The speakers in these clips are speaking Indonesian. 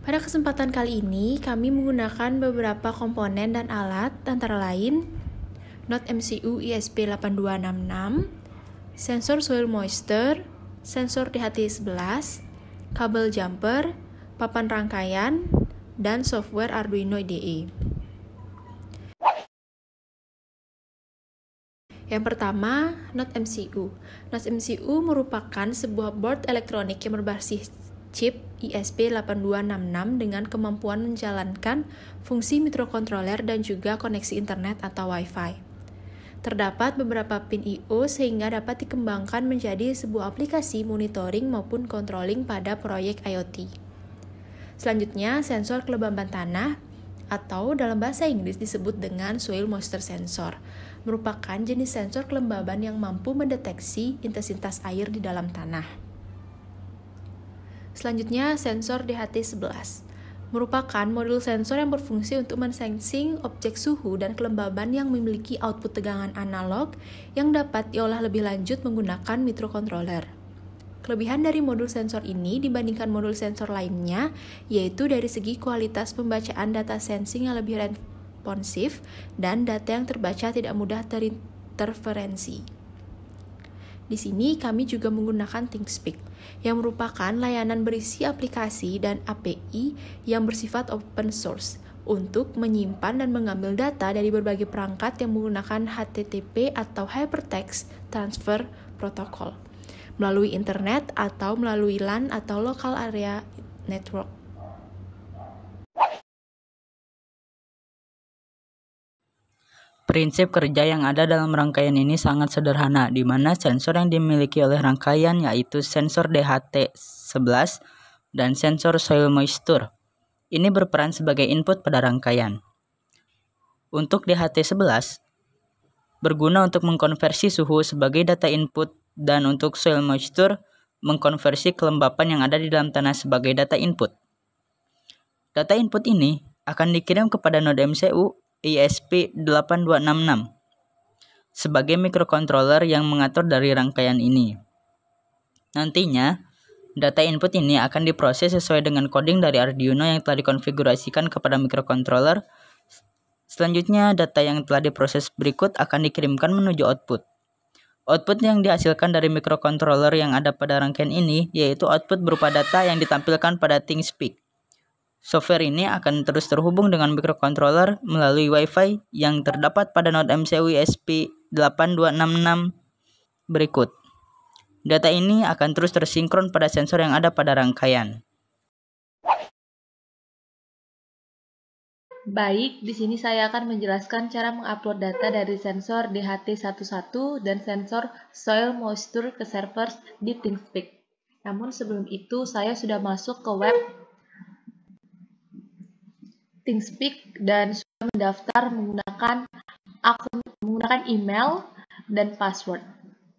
Pada kesempatan kali ini, kami menggunakan beberapa komponen dan alat, antara lain Node MCU ESP8266, sensor soil moisture, sensor DHT11, kabel jumper, papan rangkaian, dan software Arduino IDE. Yang pertama, Node MCU. Node MCU merupakan sebuah board elektronik yang berbasis chip ESP8266 dengan kemampuan menjalankan fungsi mikrokontroler dan juga koneksi internet atau Wi-Fi. Terdapat beberapa pin I/O sehingga dapat dikembangkan menjadi sebuah aplikasi monitoring maupun controlling pada proyek IoT. Selanjutnya, sensor kelembaban tanah atau dalam bahasa Inggris disebut dengan soil moisture sensor, merupakan jenis sensor kelembaban yang mampu mendeteksi intensitas air di dalam tanah. Selanjutnya, sensor DHT11 merupakan modul sensor yang berfungsi untuk mensensing objek suhu dan kelembaban yang memiliki output tegangan analog yang dapat diolah lebih lanjut menggunakan microcontroller. Kelebihan dari modul sensor ini dibandingkan modul sensor lainnya yaitu dari segi kualitas pembacaan data sensing yang lebih responsif dan data yang terbaca tidak mudah terinterferensi. Di sini kami juga menggunakan ThinkSpeak yang merupakan layanan berisi aplikasi dan API yang bersifat open source untuk menyimpan dan mengambil data dari berbagai perangkat yang menggunakan HTTP atau Hypertext Transfer Protocol melalui internet atau melalui LAN atau Local Area Network. Prinsip kerja yang ada dalam rangkaian ini sangat sederhana, di mana sensor yang dimiliki oleh rangkaian yaitu sensor DHT11 dan sensor soil moisture. Ini berperan sebagai input pada rangkaian. Untuk DHT11, berguna untuk mengkonversi suhu sebagai data input dan untuk soil moisture, mengkonversi kelembapan yang ada di dalam tanah sebagai data input. Data input ini akan dikirim kepada node MCU ESP8266 sebagai microcontroller yang mengatur dari rangkaian ini. Nantinya, data input ini akan diproses sesuai dengan coding dari Arduino yang telah dikonfigurasikan kepada microcontroller. Selanjutnya, data yang telah diproses berikut akan dikirimkan menuju output. Output yang dihasilkan dari microcontroller yang ada pada rangkaian ini yaitu output berupa data yang ditampilkan pada ThinkSpeak. Software ini akan terus terhubung dengan microcontroller melalui Wi-Fi yang terdapat pada node MCU ESP8266 berikut. Data ini akan terus tersinkron pada sensor yang ada pada rangkaian. Baik, di sini saya akan menjelaskan cara mengupload data dari sensor DHT11 dan sensor soil moisture ke server di ThinkSpeak. Namun sebelum itu saya sudah masuk ke web ThinkSpeak dan sudah mendaftar menggunakan email dan password.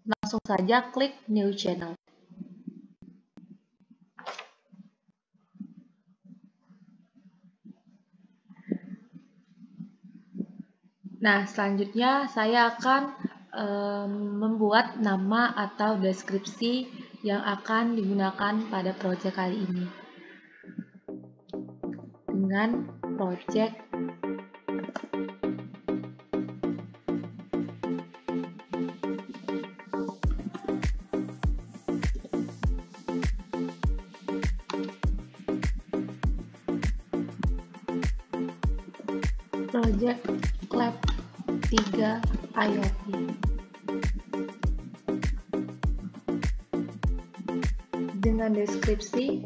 Langsung saja klik New Channel. Nah, selanjutnya saya akan membuat nama atau deskripsi yang akan digunakan pada proyek kali ini. Dengan proyek Lab 3 IoT. Dengan deskripsi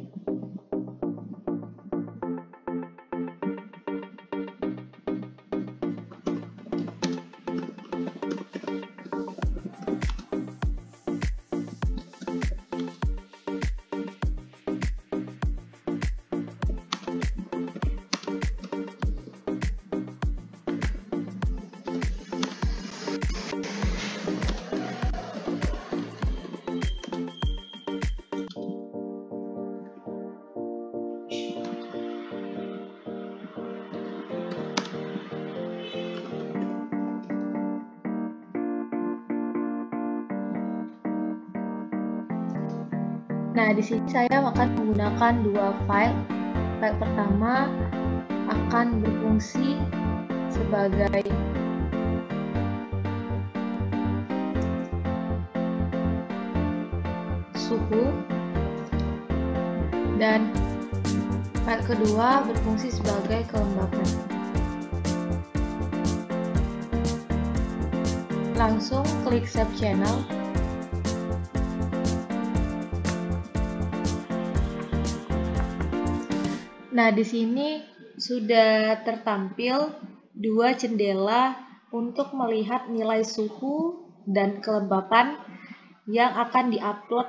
Nah, di sini saya akan menggunakan dua file. File pertama akan berfungsi sebagai suhu, dan file kedua berfungsi sebagai kelembapan. Langsung klik Save Channel. Nah, di sini sudah tertampil dua jendela untuk melihat nilai suhu dan kelembapan yang akan diupload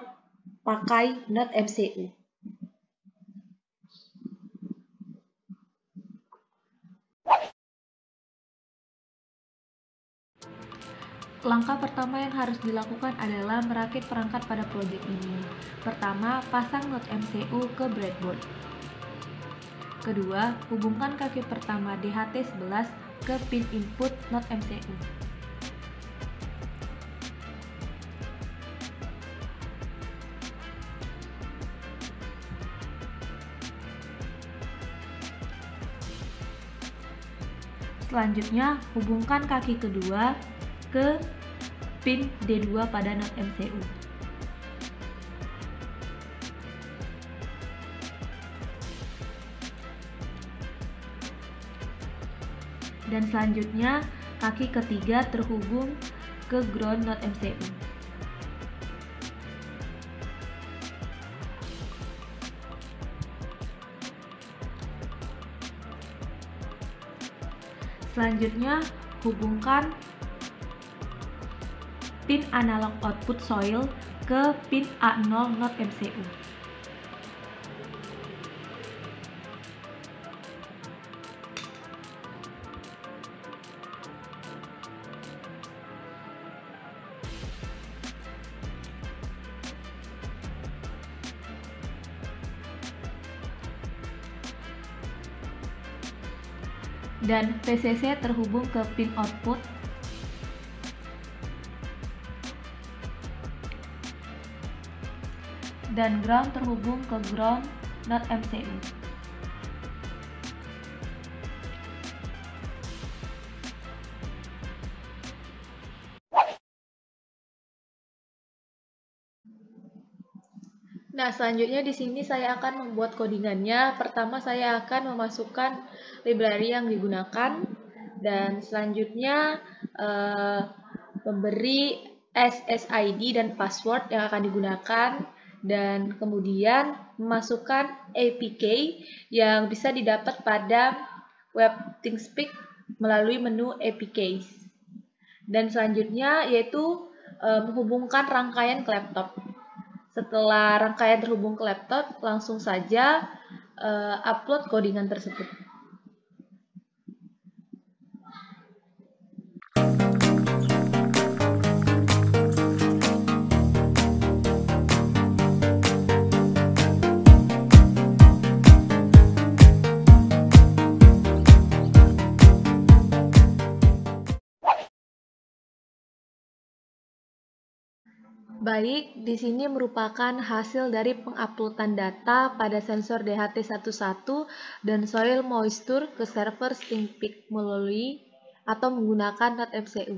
pakai Node.mcu. Langkah pertama yang harus dilakukan adalah merakit perangkat pada proyek ini. Pertama, pasang Node.mcu ke breadboard. Kedua, hubungkan kaki pertama DHT11 ke pin input Node.mcu. Selanjutnya, hubungkan kaki kedua ke pin D2 pada Node.mcu. Dan selanjutnya, kaki ketiga terhubung ke ground Node.mcu. Selanjutnya, hubungkan pin analog output soil ke pin A0 Node.mcu. Dan VCC terhubung ke pin output. Dan ground terhubung ke ground Node.mcu. Nah, selanjutnya di sini saya akan membuat codingannya. Pertama, saya akan memasukkan library yang digunakan, dan selanjutnya memberi SSID dan password yang akan digunakan, dan kemudian memasukkan APK yang bisa didapat pada web ThinkSpeak melalui menu APKs. Dan selanjutnya yaitu menghubungkan rangkaian ke laptop. Setelah rangkaian terhubung ke laptop, langsung saja upload codingan tersebut. Baik, di sini merupakan hasil dari penguploadan data pada sensor DHT11 dan soil moisture ke server ThinkSpeak melalui atau menggunakan Node.mcu.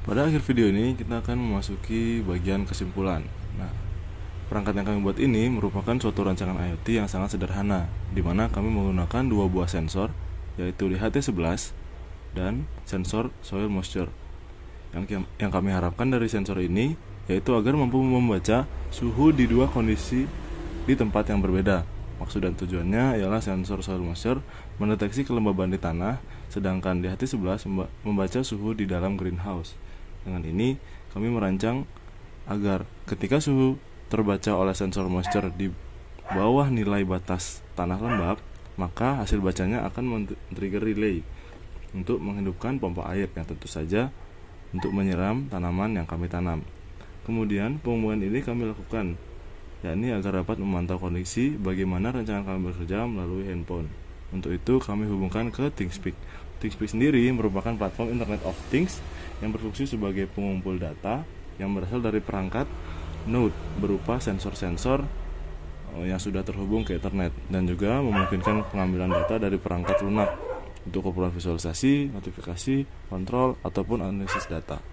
Pada akhir video ini kita akan memasuki bagian kesimpulan. Nah, perangkat yang kami buat ini merupakan suatu rancangan IoT yang sangat sederhana, di mana kami menggunakan dua buah sensor, yaitu DHT11 dan sensor soil moisture. Yang kami harapkan dari sensor ini yaitu agar mampu membaca suhu di dua kondisi di tempat yang berbeda. Maksud dan tujuannya ialah sensor soil moisture mendeteksi kelembaban di tanah, sedangkan DHT11 membaca suhu di dalam greenhouse. Dengan ini, kami merancang agar ketika suhu terbaca oleh sensor moisture di bawah nilai batas tanah lembab, maka hasil bacanya akan men-trigger relay untuk menghidupkan pompa air yang tentu saja untuk menyiram tanaman yang kami tanam. Kemudian, pengumuman ini kami lakukan, yakni agar dapat memantau kondisi bagaimana rancangan kami bekerja melalui handphone. Untuk itu, kami hubungkan ke ThingSpeak. ThingSpeak sendiri merupakan platform Internet of Things yang berfungsi sebagai pengumpul data yang berasal dari perangkat node berupa sensor-sensor yang sudah terhubung ke internet, dan juga memungkinkan pengambilan data dari perangkat lunak untuk keperluan visualisasi, notifikasi, kontrol, ataupun analisis data.